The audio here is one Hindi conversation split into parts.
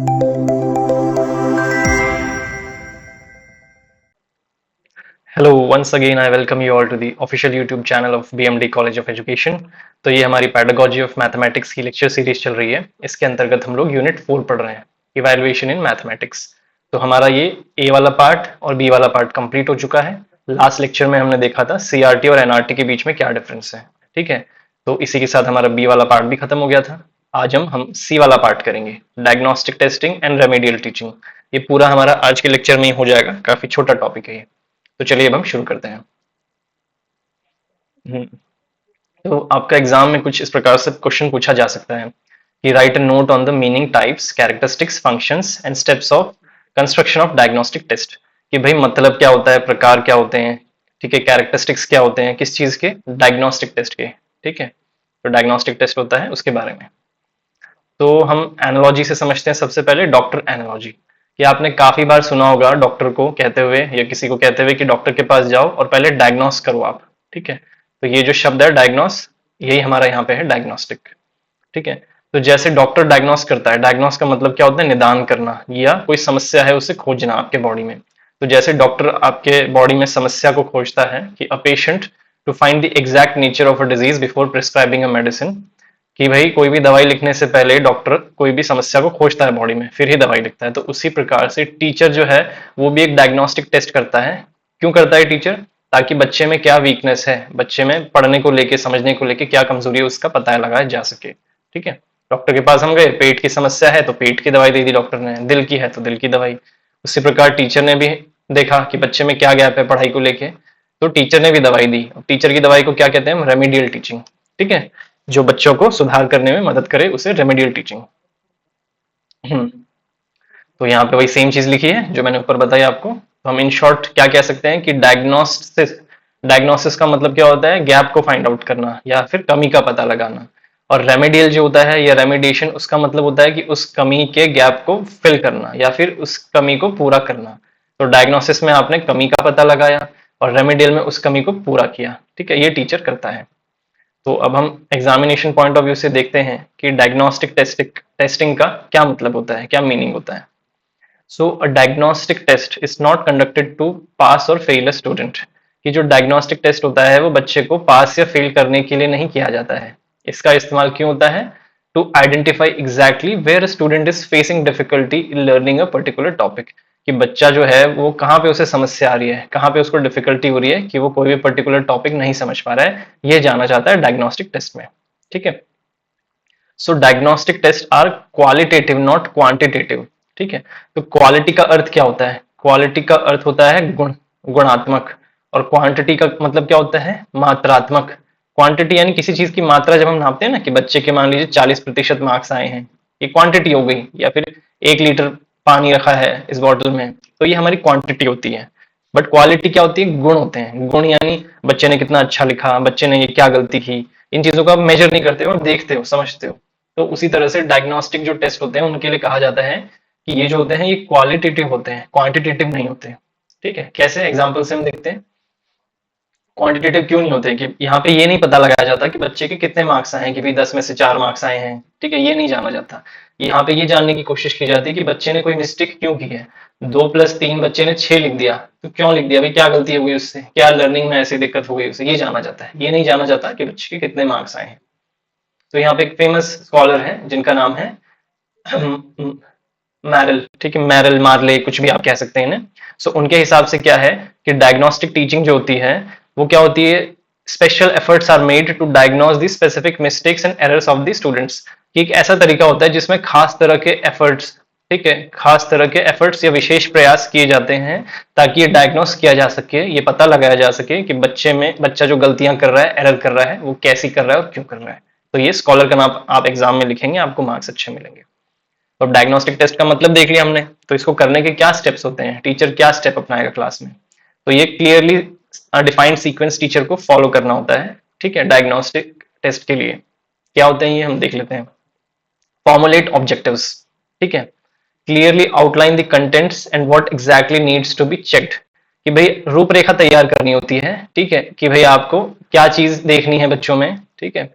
Hello once again I welcome you all to the official YouTube channel of BMD college of education. तो ये हमारी पैडागोजी ऑफ मैथमेटिक्स की लेक्चर सीरीज चल रही है। इसके अंतर्गत हम लोग यूनिट 4 पढ़ रहे हैं, इवैल्यूएशन इन मैथमेटिक्स। तो हमारा ये ए वाला पार्ट और बी वाला पार्ट कंप्लीट हो चुका है। लास्ट लेक्चर में हमने देखा था सीआरटी और एनआरटी के बीच में क्या डिफरेंस है। ठीक है, तो इसी के साथ हमारा बी वाला पार्ट भी खत्म हो गया था। आज हम सी वाला पार्ट करेंगे, diagnostic testing and remedial teaching. ये पूरा हमारा आज के लेक्चर में ही हो जाएगा, काफी छोटा टॉपिक है ये। तो चलिए अब हम शुरू करते हैं। हम्म, तो आपका एग्जाम में कुछ इस प्रकार से क्वेश्चन पूछा जा सकता है कि write a note on the meaning, types, characteristics, functions and steps of construction of diagnostic test. कि भाई मतलब क्या होता है, प्रकार क्या होते हैं, ठीक है, कैरेक्टरिस्टिक्स क्या होते हैं, किस चीज के, डायग्नोस्टिक टेस्ट के। ठीक है, तो डायग्नोस्टिक टेस्ट होता है उसके बारे में। तो हम एनालॉजी से समझते हैं सबसे पहले, डॉक्टर एनालॉजी। कि आपने काफी बार सुना होगा डॉक्टर को कहते हुए या किसी को कहते हुए कि डॉक्टर के पास जाओ और पहले डायग्नोस करो आप। ठीक है, तो ये जो शब्द है डायग्नोस, यही हमारा यहाँ पे है डायग्नोस्टिक। ठीक है, तो जैसे डॉक्टर डायग्नोस करता है, डायग्नोस का मतलब क्या होता है, निदान करना या कोई समस्या है उसे खोजना आपके बॉडी में। तो जैसे डॉक्टर आपके बॉडी में समस्या को खोजता है कि a patient to find the exact nature of a disease before prescribing a medicine. कि भाई कोई भी दवाई लिखने से पहले डॉक्टर कोई भी समस्या को खोजता है बॉडी में, फिर ही दवाई लिखता है। तो उसी प्रकार से टीचर जो है वो भी एक डायग्नोस्टिक टेस्ट करता है। क्यों करता है टीचर? ताकि बच्चे में क्या वीकनेस है, बच्चे में पढ़ने को लेके, समझने को लेके क्या कमजोरी है, उसका पता लगाया जा सके। ठीक है, डॉक्टर के पास हम गए, पेट की समस्या है तो पेट की दवाई दे दी डॉक्टर ने, दिल की है तो दिल की दवाई। उसी प्रकार टीचर ने भी देखा कि बच्चे में क्या गैप है पढ़ाई को लेके, तो टीचर ने भी दवाई दी। टीचर की दवाई को क्या कहते हैं हम? Remedial teaching. ठीक है, जो बच्चों को सुधार करने में मदद करे उसे रेमेडियल टीचिंग। हम्म, तो यहाँ पे वही सेम चीज लिखी है जो मैंने ऊपर बताई आपको। तो हम इन शॉर्ट क्या कह सकते हैं कि डायग्नोसिस, डायग्नोसिस का मतलब क्या होता है, गैप को फाइंड आउट करना या फिर कमी का पता लगाना। और रेमेडियल जो होता है या रेमेडिएशन, उसका मतलब होता है कि उस कमी के गैप को फिल करना या फिर उस कमी को पूरा करना। तो डायग्नोसिस में आपने कमी का पता लगाया और रेमेडियल में उस कमी को पूरा किया। ठीक है, ये टीचर करता है। तो अब हम एग्जामिनेशन पॉइंट ऑफ व्यू से देखते हैं कि डायग्नोस्टिक टेस्टिंग का क्या मतलब होता है, क्या मीनिंग होता है। So a diagnostic test is not conducted to pass और फेल अ स्टूडेंट। कि जो डायग्नोस्टिक टेस्ट होता है वो बच्चे को पास या फेल करने के लिए नहीं किया जाता है। इसका इस्तेमाल क्यों होता है? To identify exactly where student is facing difficulty in learning a particular topic. कि बच्चा जो है वो कहाँ पे उसे समस्या आ रही है, कहाँ पे उसको डिफिकल्टी हो रही है कि वो कोई भी पर्टिकुलर टॉपिक नहीं समझ पा रहा है, ये जाना चाहता है डायग्नोस्टिक टेस्ट में। ठीक है, so diagnostic test are qualitative not quantitative. ठीक है, तो क्वालिटी का अर्थ क्या होता है? क्वालिटी का अर्थ होता है गुण, गुणात्मक। और क्वांटिटी का मतलब क्या होता है? मात्रात्मक। क्वांटिटी यानी किसी चीज की मात्रा, जब हम नापते हैं ना कि बच्चे के मान लीजिए 40% मार्क्स आए हैं, ये क्वांटिटी हो गई। या फिर 1 लीटर पानी रखा है इस बॉटल में, तो ये हमारी क्वांटिटी होती है। बट क्वालिटी क्या होती है? गुण होते हैं। गुण यानी बच्चे ने कितना अच्छा लिखा, बच्चे ने ये क्या गलती की, इन चीजों को आप मेजर नहीं करते हो, आप देखते हो, समझते हो। तो उसी तरह से डायग्नोस्टिक जो टेस्ट होते हैं उनके लिए कहा जाता है कि ये जो होते हैं ये क्वालिटेटिव होते हैं, क्वांटिटेटिव नहीं होते। ठीक है, कैसे? एग्जाम्पल से हम देखते हैं। क्वांटिटेटिव क्यों नहीं होते कि यहाँ पे ये नहीं पता लगाया जाता कि बच्चे के कितने मार्क्स आए हैं, कि भाई 10 में से 4 मार्क्स आए हैं। ठीक है, ये नहीं जाना जाता। यहाँ पे ये जानने की कोशिश की जाती है कि बच्चे ने कोई मिस्टेक क्यों की है। 2+3 बच्चे ने 6 लिख दिया, तो क्यों लिख दिया भाई, क्या गलती हो गई उससे, क्या लर्निंग में ऐसी दिक्कत हो गई उसे, ये जाना जाता है। ये नहीं जाना जाता कि बच्चे के कितने मार्क्स आए हैं। तो यहाँ पे एक फेमस स्कॉलर है जिनका नाम है मैरल। ठीक है, मैरल, मार्ले, कुछ भी आप कह सकते हैं इन्हें। सो उनके हिसाब से क्या है कि डायग्नोस्टिक टीचिंग जो होती है वो क्या होती है, special efforts are made to diagnose the specific mistakes and errors of the students. कि एक ऐसा तरीका होता है जिसमें खास तरह के एफर्ट्स, ठीक है, खास तरह के एफर्ट्स या विशेष प्रयास किए जाते हैं ताकि ये डायग्नोस किया जा सके, ये पता लगाया जा सके कि बच्चे में, बच्चा जो गलतियां कर रहा है, एरर कर रहा है, वो कैसी कर रहा है और क्यों कर रहा है। तो ये स्कॉलर का नाम आप एग्जाम में लिखेंगे, आपको मार्क्स अच्छे मिलेंगे। तो डायग्नोस्टिक टेस्ट का मतलब देख लिया हमने। तो इसको करने के क्या स्टेप्स होते हैं, टीचर क्या स्टेप अपनाएगा क्लास में, तो ये क्लियरली डिफाइंड सीक्वेंस टीचर को फॉलो करना होता है। ठीक है, डायग्नोस्टिक टेस्ट के लिए क्या होते हैं ये हम देख लेते हैं। Formulate objectives. ठीक है, clearly outline the contents and what exactly needs to be checked. कि भाई रूपरेखा तैयार करनी होती है। ठीक है, कि भाई आपको क्या चीज देखनी है बच्चों में। ठीक है,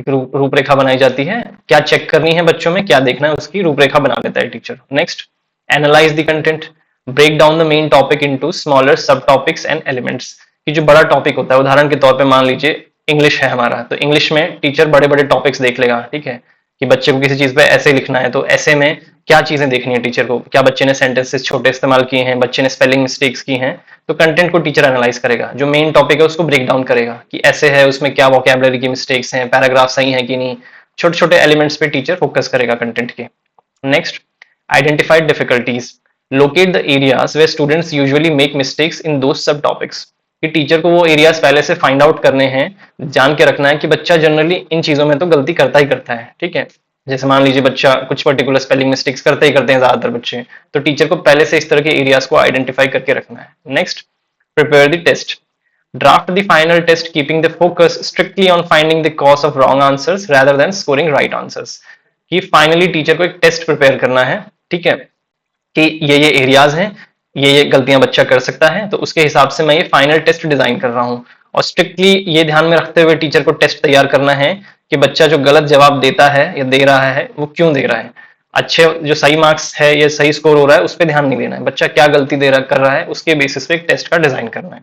एक रूपरेखा बनाई जाती है, क्या चेक करनी है बच्चों में, क्या देखना है, उसकी रूपरेखा बना देता है teacher. Next, analyse the content, break down the main topic into smaller subtopics and elements. कि जो बड़ा टॉपिक होता है, उदाहरण के तौर पे मान लीजिए इंग्लिश है हमारा, तो इंग्लिश में टीचर बड़े बड़े टॉपिक्स देख लेगा, ठीक है, कि बच्चे को किसी चीज पे ऐसे लिखना है, तो ऐसे में क्या चीजें देखनी है टीचर को, क्या बच्चे ने सेंटेंसेस छोटे इस्तेमाल किए हैं, बच्चे ने स्पेलिंग मिस्टेक्स की हैं, तो कंटेंट को टीचर एनालाइज करेगा, जो मेन टॉपिक है उसको ब्रेक डाउन करेगा कि ऐसे है, उसमें क्या वोकैबुलरी की मिस्टेक्स हैं, पैराग्राफ सही है कि नहीं, छोटे छोटे एलिमेंट्स पे टीचर फोकस करेगा कंटेंट के। Next, identified difficulties, locate the areas where students usually make mistakes in those subtopics. कि टीचर को वो एरियाज पहले से फाइंड आउट करने हैं, जान के रखना है कि बच्चा जनरली इन चीजों में तो गलती करता ही करता है, ठीक है। जैसे मान लीजिए बच्चा कुछ पर्टिकुलर स्पेलिंग मिस्टेक्स करते ही करते हैं ज्यादातर बच्चे, तो टीचर को पहले से इस तरह के एरियाज को आइडेंटिफाई करके रखना है। Next, prepare the test, draft the final test keeping the focus strictly on finding the cause of wrong answers rather than scoring right answers. कि फाइनली टीचर को एक टेस्ट प्रिपेयर करना है, ठीक है, कि ये एरियाज हैं, ये गलतियां बच्चा कर सकता है, तो उसके हिसाब से मैं ये फाइनल टेस्ट डिजाइन कर रहा हूँ। और स्ट्रिक्टली ये ध्यान में रखते हुए टीचर को टेस्ट तैयार करना है कि बच्चा जो गलत जवाब देता है या दे रहा है वो क्यों दे रहा है। अच्छे जो सही मार्क्स है या सही स्कोर हो रहा है उस पर ध्यान नहीं देना है, बच्चा क्या गलती दे रहा कर रहा है उसके बेसिस पे एक टेस्ट का डिजाइन करना है,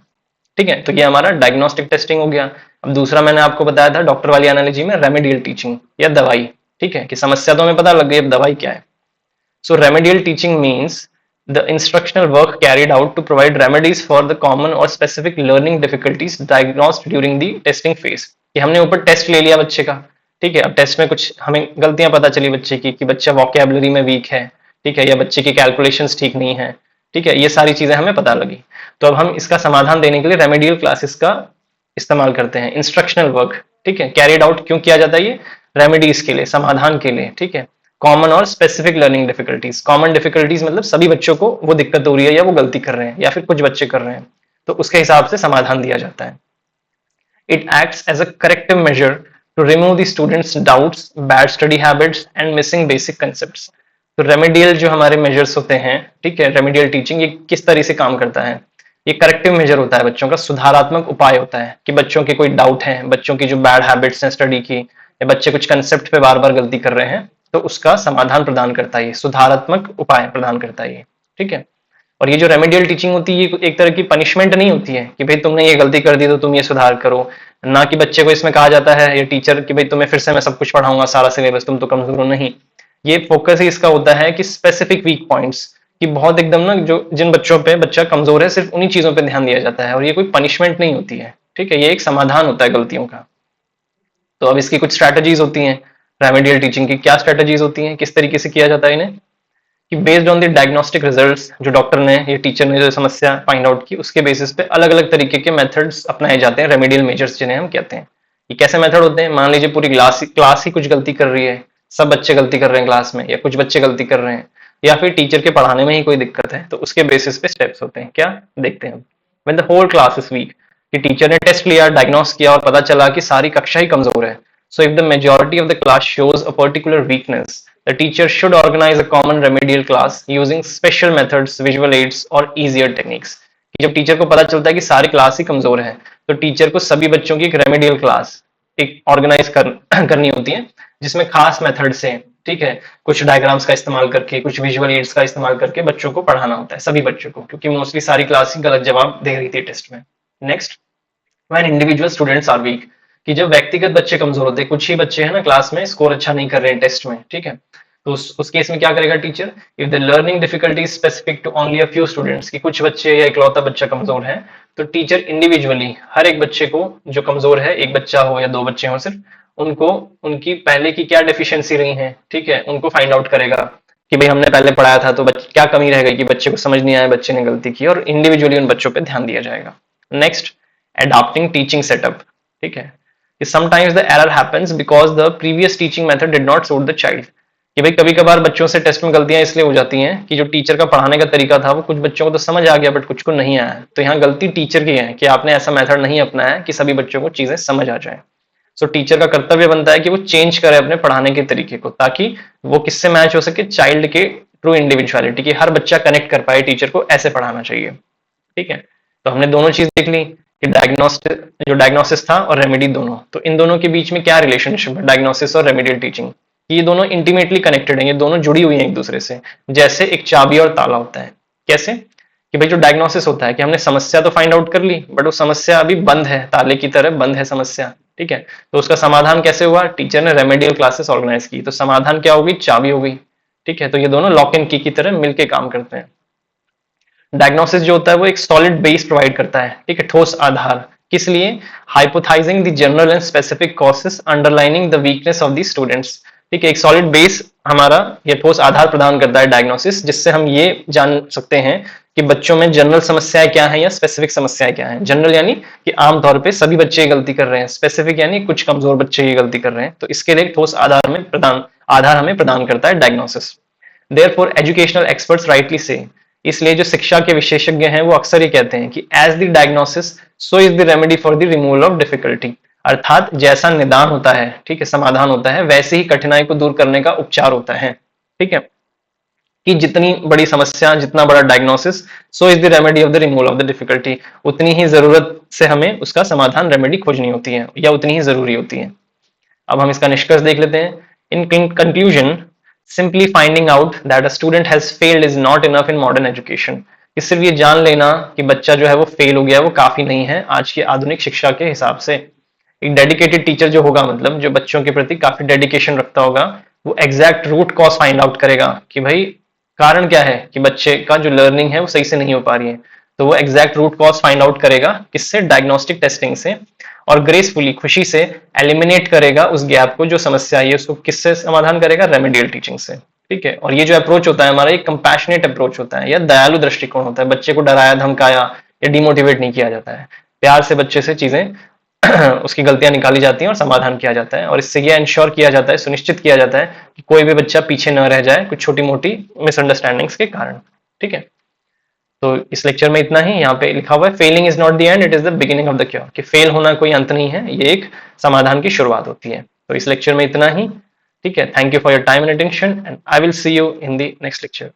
ठीक है। तो ये हमारा डायग्नोस्टिक टेस्टिंग हो गया। अब दूसरा मैंने आपको बताया था डॉक्टर वाली एनालॉजी में रेमेडियल टीचिंग या दवाई, ठीक है, कि समस्या तो हमें पता लग गई, अब दवाई क्या है। So remedial teaching means the instructional work carried out to provide remedies for the common or specific learning difficulties diagnosed during the testing phase। कि हमने ऊपर टेस्ट ले लिया बच्चे का, ठीक है, अब टेस्ट में कुछ हमें गलतियां पता चली बच्चे की, कि बच्चा वोकैबुलरी में वीक है, ठीक है, या बच्चे की कैलकुलेशंस ठीक नहीं है, ठीक है, ये सारी चीजें हमें पता लगी। तो अब हम इसका समाधान देने के लिए रेमेडियल क्लासेस का इस्तेमाल करते हैं, इंस्ट्रक्शनल वर्क, ठीक है। कैरिड आउट क्यों किया जाता है, ये रेमेडीज के लिए, समाधान के लिए, ठीक है। कॉमन और specific learning difficulties, common difficulties मतलब सभी बच्चों को वो दिक्कत हो रही है या वो गलती कर रहे हैं या फिर कुछ बच्चे कर रहे हैं, तो उसके हिसाब से समाधान दिया जाता है। It acts as a corrective measure to remove the students doubts, bad study habits and missing basic concepts. तो रेमेडियल जो हमारे मेजर्स होते हैं, ठीक है, रेमेडियल टीचिंग ये किस तरह से काम करता है, ये करेक्टिव मेजर होता है, बच्चों का सुधारात्मक उपाय होता है कि बच्चों के कोई डाउट है, बच्चों की जो बैड हैबिट्स हैं स्टडी की, या बच्चे कुछ कंसेप्ट पे बार बार गलती कर रहे हैं, तो उसका समाधान प्रदान करता है, सुधारात्मक उपाय प्रदान करता है, ठीक है। और ये जो रेमेडियल टीचिंग होती है ये एक तरह की पनिशमेंट नहीं होती है कि भाई तुमने ये गलती कर दी तो तुम ये सुधार करो, ना कि बच्चे को इसमें कहा जाता है ये टीचर कि भाई तुम्हें फिर से मैं सब कुछ पढ़ाऊंगा सारा सिलेबस, तुम तो कमजोर हो, नहीं। ये फोकस ही इसका होता है कि स्पेसिफिक वीक पॉइंट्स, कि बहुत एकदम ना जो जिन बच्चों पे बच्चा कमजोर है सिर्फ उन्हीं चीजों पे ध्यान दिया जाता है, और ये कोई पनिशमेंट नहीं होती है, ठीक है, ये एक समाधान होता है गलतियों का। तो अब इसकी कुछ स्ट्रैटेजीज होती हैं, रेमेडियल टीचिंग की क्या स्ट्रैटेजीज होती हैं, किस तरीके से किया जाता है इन्हें, कि based on the diagnostic results, जो डॉक्टर ने ये टीचर ने जो समस्या फाइंड आउट की उसके बेसिस पे अलग अलग तरीके के मेथड्स अपनाए जाते हैं, रेमेडियल मेजर्स जिन्हें हम कहते हैं। ये कैसे मेथड होते हैं, मान लीजिए पूरी क्लास ही कुछ गलती कर रही है, सब बच्चे गलती कर रहे हैं क्लास में, या कुछ बच्चे गलती कर रहे हैं, या फिर टीचर के पढ़ाने में ही कोई दिक्कत है, तो उसके बेसिस पे स्टेप्स होते हैं, क्या देखते हैं। When the whole class is weak, कि टीचर ने टेस्ट लिया, डायग्नोस किया और पता चला कि सारी कक्षा ही कमजोर है, so if the majority of the class shows a particular weakness, the teacher should organize a common remedial class using special methods, visual aids or easier techniques। कि जब टीचर को पता चलता है कि सारी क्लास ही कमजोर है, तो टीचर को सभी बच्चों की एक रेमेडियल क्लास एक ऑर्गेनाइज करनी होती है, जिसमें खास मेथड से, ठीक है, कुछ डायग्राम्स का इस्तेमाल करके, कुछ विजुअल एड्स का इस्तेमाल करके बच्चों को पढ़ाना होता है, सभी बच्चों को, क्योंकि मोस्टली सारी क्लास ही गलत जवाब दे रही थी टेस्ट में। Next, when individual students are weak, कि जब व्यक्तिगत बच्चे कमजोर होते हैं, कुछ ही बच्चे हैं ना क्लास में स्कोर अच्छा नहीं कर रहे हैं टेस्ट में, ठीक है, तो उस केस में क्या करेगा teacher, if the learning difficulty specific to only a few students, कि कुछ बच्चे या इकलौता बच्चा कमजोर है, तो टीचर इंडिविजुअली हर एक बच्चे को जो कमजोर है, एक बच्चा हो या दो बच्चे हो सिर्फ, उनको उनकी पहले की क्या डेफिशिएंसी रही है, ठीक है, उनको फाइंड आउट करेगा कि भाई हमने पहले पढ़ाया था तो क्या कमी रह गई कि बच्चे को समझ नहीं आया, बच्चे ने गलती की, और इंडिविजुअली उन बच्चों पर ध्यान दिया जाएगा। नेक्स्ट, अडॉप्टिंग टीचिंग सेटअप, ठीक है, sometimes the error happens because the previous teaching method did not suit the child। कि भाई कभी कभार बच्चों से टेस्ट में गलतियां इसलिए हो जाती हैं कि जो टीचर का पढ़ाने का तरीका था वो कुछ बच्चों को तो समझ आ गया बट कुछ को नहीं आया, तो यहाँ गलती टीचर की है कि आपने ऐसा मेथड नहीं अपनाया कि सभी बच्चों को चीजें समझ आ जाए। सो टीचर का कर्तव्य बनता है कि वो चेंज करे अपने पढ़ाने के तरीके को, ताकि वो किससे मैच हो सके, चाइल्ड के ट्रू इंडिविजुअलिटी, की हर बच्चा कनेक्ट कर पाए टीचर को ऐसे पढ़ाना चाहिए, ठीक है। तो हमने दोनों चीज देख ली कि डायग्नोसिस था और रेमेडी दोनों, तो इन दोनों के बीच में क्या रिलेशनशिप है, डायग्नोसिस और रेमेडियल टीचिंग, ये दोनों इंटीमेटली कनेक्टेड हैं, ये दोनों जुड़ी हुई हैं एक दूसरे से, जैसे एक चाबी और ताला होता है। कैसे कि भाई जो डायग्नोसिस होता है कि हमने समस्या तो फाइंड आउट कर ली, बट वो समस्या अभी बंद है, ताले की तरह बंद है समस्या, ठीक है। तो उसका समाधान कैसे हुआ, टीचर ने रेमेडियल क्लासेस ऑर्गेनाइज की, तो समाधान क्या होगी, चाबी होगी, ठीक है। तो ये दोनों लॉक एंड की तरह मिलके काम करते हैं। डायग्नोसिस जो होता है वो एक सॉलिड बेस प्रोवाइड करता है, ठीक है, ठोस आधार, किस लिए, hypothesizing the general and specific causes underlining the weakness of the students, ठीक है। एक सॉलिड बेस हमारा ये ठोस आधार प्रदान करता है डायग्नोसिस, जिससे हम ये जान सकते हैं कि बच्चों में जनरल समस्याएं क्या है या स्पेसिफिक समस्याएं क्या है। जनरल यानी कि आमतौर पे सभी बच्चे ये गलती कर रहे हैं, स्पेसिफिक यानी कुछ कमजोर बच्चे ये गलती कर रहे हैं, तो इसके लिए एक ठोस आधार हमें प्रदान करता है diagnosis. Therefore, educational experts rightly से, इसलिए जो शिक्षा के विशेषज्ञ हैं वो अक्सर ये कहते हैं कि as the diagnosis so is the remedy for the removal of difficulty, अर्थात जैसा निदान होता है, ठीक है, समाधान होता है, वैसे ही कठिनाई को दूर करने का उपचार होता है, ठीक है। कि जितनी बड़ी समस्या, जितना बड़ा diagnosis, so is the remedy of the removal of the difficulty, उतनी ही जरूरत से हमें उसका समाधान, रेमेडी खोजनी होती है या उतनी ही जरूरी होती है। अब हम इसका निष्कर्ष देख लेते हैं। In conclusion, simply finding out that a student has failed is not enough in modern education, कि सिर्फ ये जान लेना कि बच्चा जो है वो फेल हो गया वो काफी नहीं है आज की आधुनिक शिक्षा के हिसाब से। एक डेडिकेटेड टीचर जो होगा, मतलब जो बच्चों के प्रति काफी डेडिकेशन रखता होगा, वो exact root cause find out करेगा कि भाई कारण क्या है कि बच्चे का जो लर्निंग है वो सही से नहीं हो पा रही है, तो वो exact root cause find out करेगा, किससे, डायग्नोस्टिक टेस्टिंग से, और ग्रेसफुली, खुशी से एलिमिनेट करेगा उस गैप को, जो समस्या है उसको किससे समाधान करेगा, रेमेडियल टीचिंग से, ठीक है। और ये जो अप्रोच होता है हमारा, एक कंपैशनेट अप्रोच होता है या दयालु दृष्टिकोण होता है, बच्चे को डराया धमकाया या डिमोटिवेट नहीं किया जाता है, प्यार से बच्चे से चीजें उसकी गलतियां निकाली जाती हैं और समाधान किया जाता है, और इससे यह इंश्योर किया जाता है, सुनिश्चित किया जाता है कि कोई भी बच्चा पीछे न रह जाए कुछ छोटी मोटी मिसअंडरस्टैंडिंग्स के कारण, ठीक है। तो इस लेक्चर में इतना ही। यहाँ पे लिखा हुआ है failing is not the end, it is the beginning of the cure, कि फेल होना कोई अंत नहीं है, ये एक समाधान की शुरुआत होती है। तो इस लेक्चर में इतना ही, ठीक है। Thank you for your time and attention, and I will see you in the next lecture.